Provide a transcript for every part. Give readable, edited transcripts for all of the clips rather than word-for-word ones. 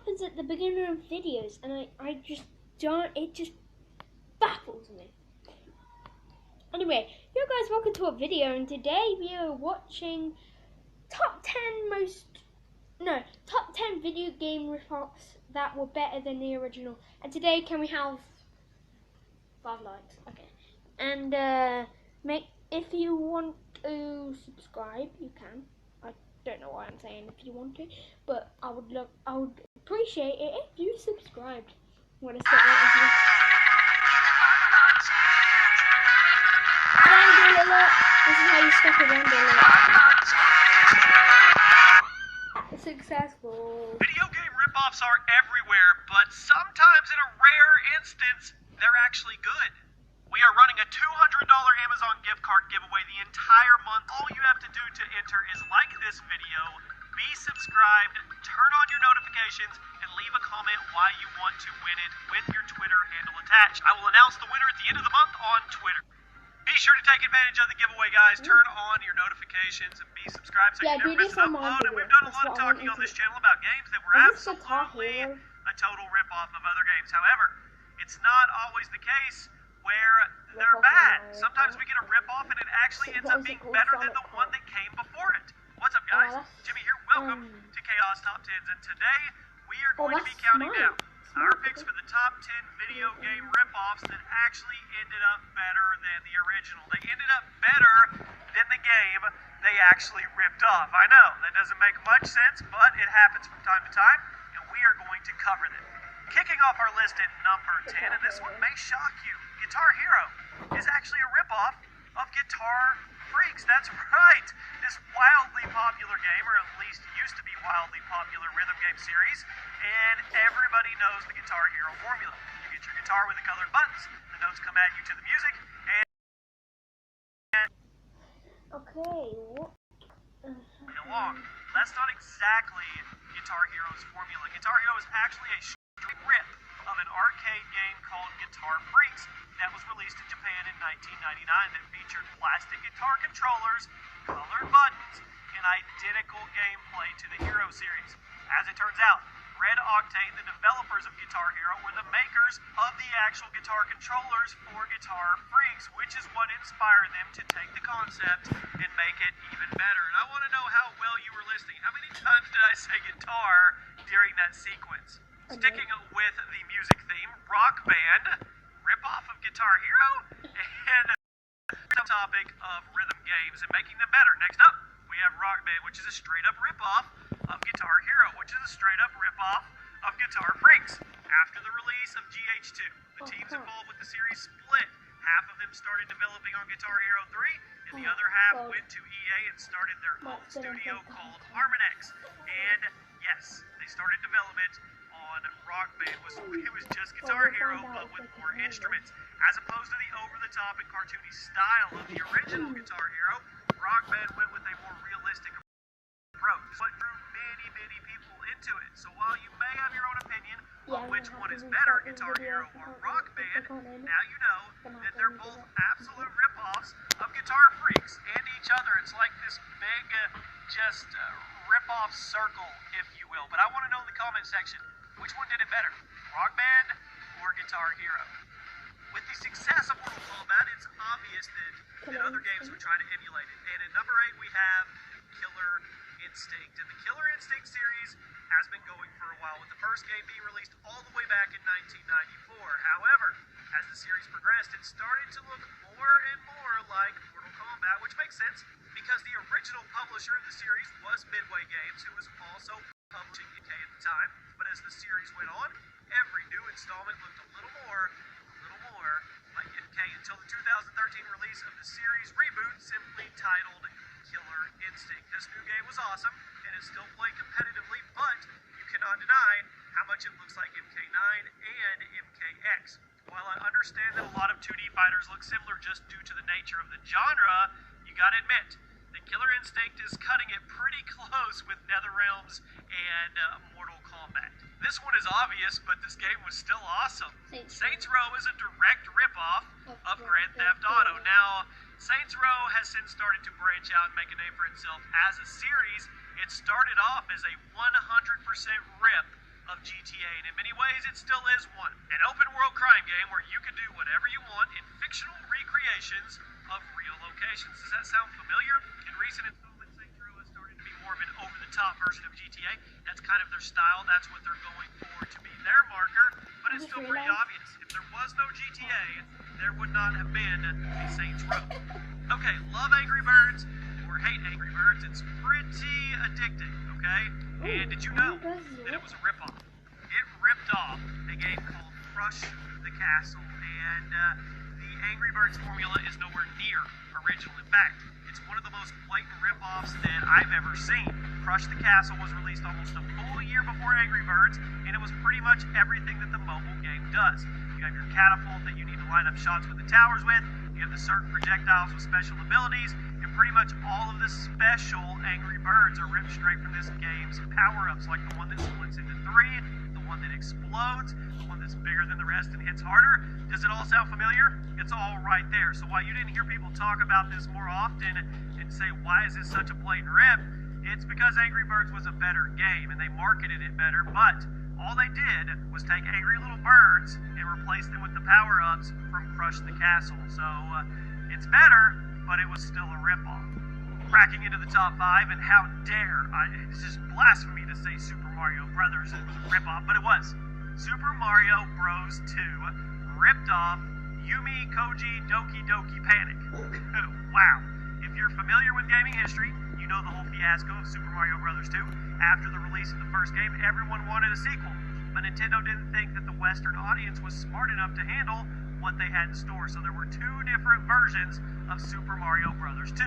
happens at the beginning of videos, and I just don't. It just baffles me. Anyway, you guys, welcome to a video, and today we are watching top 10 video game ripoffs that were better than the original. And today, can we have 5 likes? Okay. And if you want to subscribe, you can. I don't know why I'm saying if you want to, but I would appreciate it if you subscribed. Want to start right Randall alert. This is how you stop a Randall alert. Successful. Video game ripoffs are everywhere, but sometimes in a rare instance, they're actually good. We are running a $200 Amazon gift card giveaway the entire month. All you have to do to enter is like this video, be subscribed, turn on your notifications, and leave a comment why you want to win it with your Twitter handle attached. I will announce the winner at the end of the month on Twitter. Be sure to take advantage of the giveaway, guys. Turn on your notifications and be subscribed so you never miss an upload. And we've done a lot of talking on this channel about games that were absolutely a total ripoff of other games. However, it's not always the case where they're bad. Sometimes we get a ripoff and it actually ends up being better than the one that came before it. What's up, guys? Jimmy here. Welcome to Chaos Top 10s. And today we are going to be counting down our picks for the top 10 video game ripoffs that actually ended up better than the original. They ended up better than the game they actually ripped off. I know, that doesn't make much sense, but it happens from time to time, and we are going to cover them. Kicking off our list at number 10, and this one may shock you, Guitar Hero is actually a ripoff of Guitar Freaks. That's right. This wildly popular game, or at least used to be wildly popular rhythm game series, and everybody knows the Guitar Hero formula. You get your guitar with the colored buttons, the notes come at you to the music, and okay, along. That's not exactly Guitar Hero's formula. Guitar Hero is actually a straight rip of an arcade game called Guitar Freaks that was released in Japan in 1999 that featured plastic guitar controllers, colored buttons, and identical gameplay to the Hero series. As it turns out, Red Octane, the developers of Guitar Hero, were the makers of the actual guitar controllers for Guitar Freaks, which is what inspired them to take the concept and make it even better. And I want to know how well you were listening. How many times did I say guitar during that sequence? Sticking with the music theme, Rock Band, ripoff of Guitar Hero, and the topic of rhythm games and making them better. Next up, we have Rock Band, which is a straight-up ripoff of Guitar Hero, which is a straight-up ripoff of Guitar Freaks. After the release of GH2, the teams involved with the series split. Half of them started developing on Guitar Hero 3, and the other half went to EA and started their own studio called Harmonix. And yes, they started development on Rock Band. It was just Guitar Hero, but with more instruments. As opposed to the over-the-top and cartoony style of the original Guitar Hero, Rock Band went with a more realistic approach. But drew many, many people into it. So while you may have your own opinion on which one is better, Guitar Hero or Rock Band, now you know that they're both absolute rip-offs of Guitar Freaks and each other. It's like this big, rip-off circle, if you will. But I want to know in the comment section, which one did it better, Rock Band or Guitar Hero? With the success of Mortal Kombat, it's obvious that other games would try to emulate it. And at number 8, we have Killer Instinct. And the Killer Instinct series has been going for a while, with the first game being released all the way back in 1994. However, as the series progressed, it started to look more and more like Mortal Kombat, which makes sense because the original publisher of the series was Midway Games, who was also publishing MK at the time. But as the series went on, every new installment looked a little more like MK until the 2013 release of the series reboot, simply titled Killer Instinct. This new game was awesome, and is still played competitively, but you cannot deny how much it looks like MK9 and MKX. While I understand that a lot of 2D fighters look similar just due to the nature of the genre, you gotta admit that Killer Instinct is cutting it pretty close with NetherRealms and Mortal Kombat. This one is obvious, but this game was still awesome. Saints Row is a direct ripoff of Grand Theft Auto. Now, Saints Row has since started to branch out and make a name for itself as a series. It started off as a 100% rip of GTA, and in many ways it still is one. An open world crime game where you can do whatever you want in fictional recreations of real locations. Does that sound familiar? In recent installments, Saints Row has started to be more of an over-the-top version of GTA. That's kind of their style. That's what they're going for to be their marker, but it's still pretty obvious. If there was no GTA, there would not have been a Saints Row. Okay, love Angry Birds or hate Angry Birds, it's pretty addicting, okay? And did you know that it was a ripoff? It ripped off a game called Crush the Castle, and the Angry Birds formula is nowhere near original. In fact, it's one of the most blatant ripoffs that I've ever seen. Crush the Castle was released almost a full year before Angry Birds, and it was pretty much everything that the mobile game does. You have your catapult that you need to line up shots with the towers with, you have the certain projectiles with special abilities, and pretty much all of the special Angry Birds are ripped straight from this game's power-ups, like the one that splits into three, the one that explodes, the one that's bigger than the rest and hits harder. Does it all sound familiar? It's all right there. So while you didn't hear people talk about this more often and say, why is this such a blatant rip? It's because Angry Birds was a better game, and they marketed it better, but all they did was take Angry Little Birds and replace them with the power-ups from Crush the Castle. So it's better, but it was still a ripoff. Cracking into the top 5, and how dare it's just blasphemy to say Super Mario Brothers was a ripoff, but it was. Super Mario Bros. 2 ripped off Yumi Koji Doki Doki Panic. Wow. If you're familiar with gaming history, you know the whole fiasco of Super Mario Bros. 2. After the release of the first game, everyone wanted a sequel, but Nintendo didn't think that the Western audience was smart enough to handle what they had in store, so there were 2 different versions of Super Mario Bros. 2.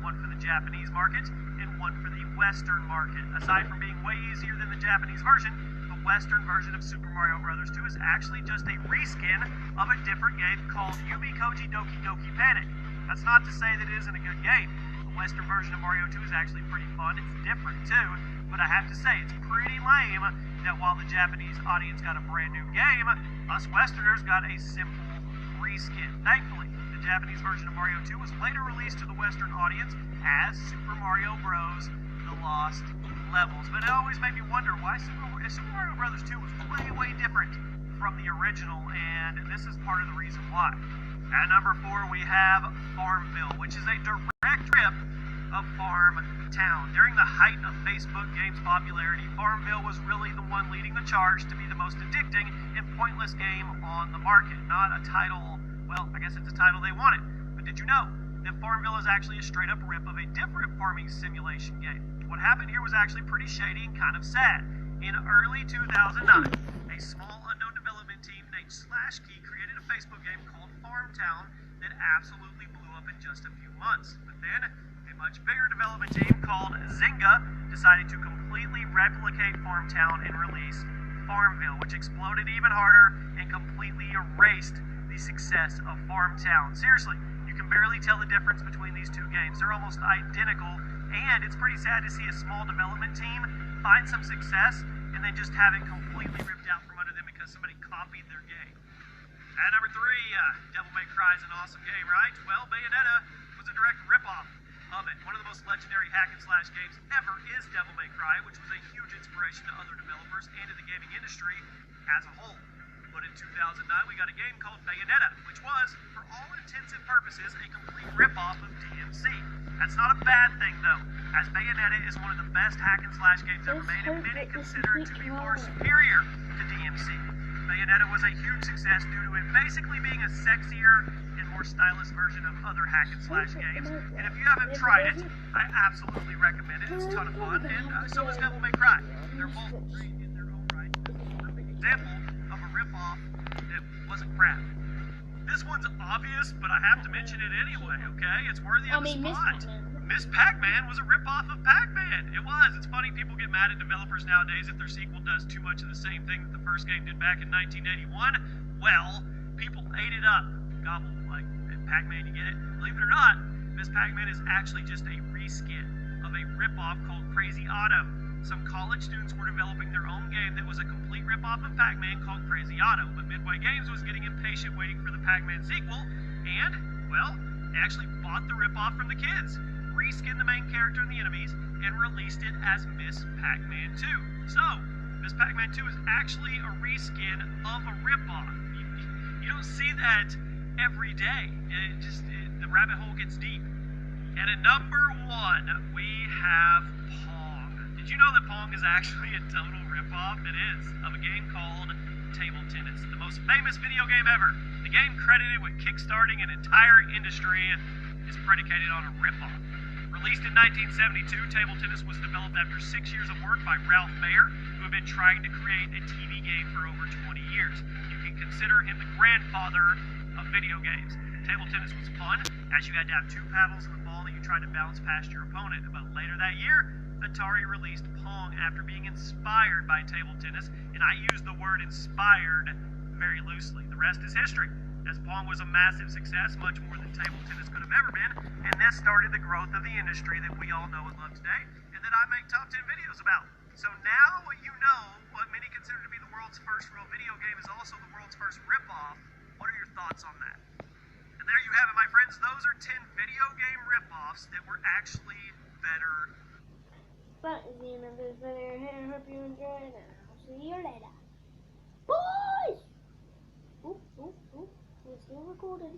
One for the Japanese market, and one for the Western market. Aside from being way easier than the Japanese version, the Western version of Super Mario Bros. 2 is actually just a reskin of a different game called Yumi Koji Doki Doki Panic. That's not to say that it isn't a good game. The Western version of Mario 2 is actually pretty fun. It's different too, but I have to say it's pretty lame that while the Japanese audience got a brand new game, us Westerners got a simple reskin. Thankfully, the Japanese version of Mario 2 was later released to the Western audience as Super Mario Bros. The Lost Levels. But it always made me wonder why Super Mario Bros. 2 was way different from the original, and this is part of the reason why. At number 4, we have Farmville, which is a direct rip of Farm Town. During the height of Facebook games' popularity, Farmville was really the one leading the charge to be the most addicting and pointless game on the market. Not a title, well, I guess it's a title they wanted. But did you know that Farmville is actually a straight-up rip of a different farming simulation game? What happened here was actually pretty shady and kind of sad. In early 2009, a small unknown development team named Slashkey created a Facebook game called Farmtown that absolutely blew up in just a few months. But then, a much bigger development team called Zynga decided to completely replicate Farmtown and release Farmville, which exploded even harder and completely erased the success of Farmtown. Seriously, you can barely tell the difference between these two games. They're almost identical, and it's pretty sad to see a small development team find some success and then just have it completely ripped out from under them because somebody copied their game. At number 3, Devil May Cry is an awesome game, right? Well, Bayonetta was a direct ripoff of it. One of the most legendary hack-and-slash games ever is Devil May Cry, which was a huge inspiration to other developers and to the gaming industry as a whole. But in 2009, we got a game called Bayonetta, which was, for all intents and purposes, a complete ripoff of DMC. That's not a bad thing, though, as Bayonetta is one of the best hack-and-slash games ever made, and many consider it to be far superior to DMC. Bayonetta was a huge success due to it basically being a sexier and more stylish version of other hack-and-slash games. And if you haven't tried it, I absolutely recommend it. It's a ton of fun, and so is Devil May Cry. They're both great in their own right. This is a perfect example of a ripoff that wasn't crap. This one's obvious, but I have to mention it anyway, okay? It's worthy of the spot. Miss Pac-Man was a ripoff of Pac-Man. It was. It's funny, people get mad at developers nowadays if their sequel does too much of the same thing that the first game did back in 1981. Well, people ate it up. Gobble, like Pac-Man, you get it? Believe it or not, Miss Pac-Man is actually just a reskin of a ripoff called Crazy Otto. Some college students were developing their own game that was a complete ripoff of Pac-Man called Crazy Otto, but Midway Games was getting impatient waiting for the Pac-Man sequel, and, well, they actually bought the ripoff from the kids, reskinned the main character and the enemies, and released it as Miss Pac-Man 2. So, Ms. Pac-Man 2 is actually a reskin of a ripoff. You don't see that every day. The rabbit hole gets deep. And at number 1, we have Pong. Did you know that Pong is actually a total ripoff? It is, of a game called Table Tennis, the most famous video game ever. The game credited with kickstarting an entire industry is predicated on a ripoff. Released in 1972, Table Tennis was developed after 6 years of work by Ralph Baer, who had been trying to create a TV game for over 20 years. You can consider him the grandfather of video games. Table tennis was fun, as you had to have 2 paddles and a ball that you tried to bounce past your opponent. But later that year, Atari released Pong after being inspired by table tennis, and I use the word inspired very loosely. The rest is history, as Pong was a massive success, much more than table tennis could have ever been, and this started the growth of the industry that we all know and love today, and that I make top 10 videos about. So now you know what many consider to be the world's first real video game is also the world's first ripoff. What are your thoughts on that? And there you have it, my friends. Those are 10 video game ripoffs that were actually better. But at the end of this video, I hope you enjoyed, and I'll see you later. Boys! We're still recording.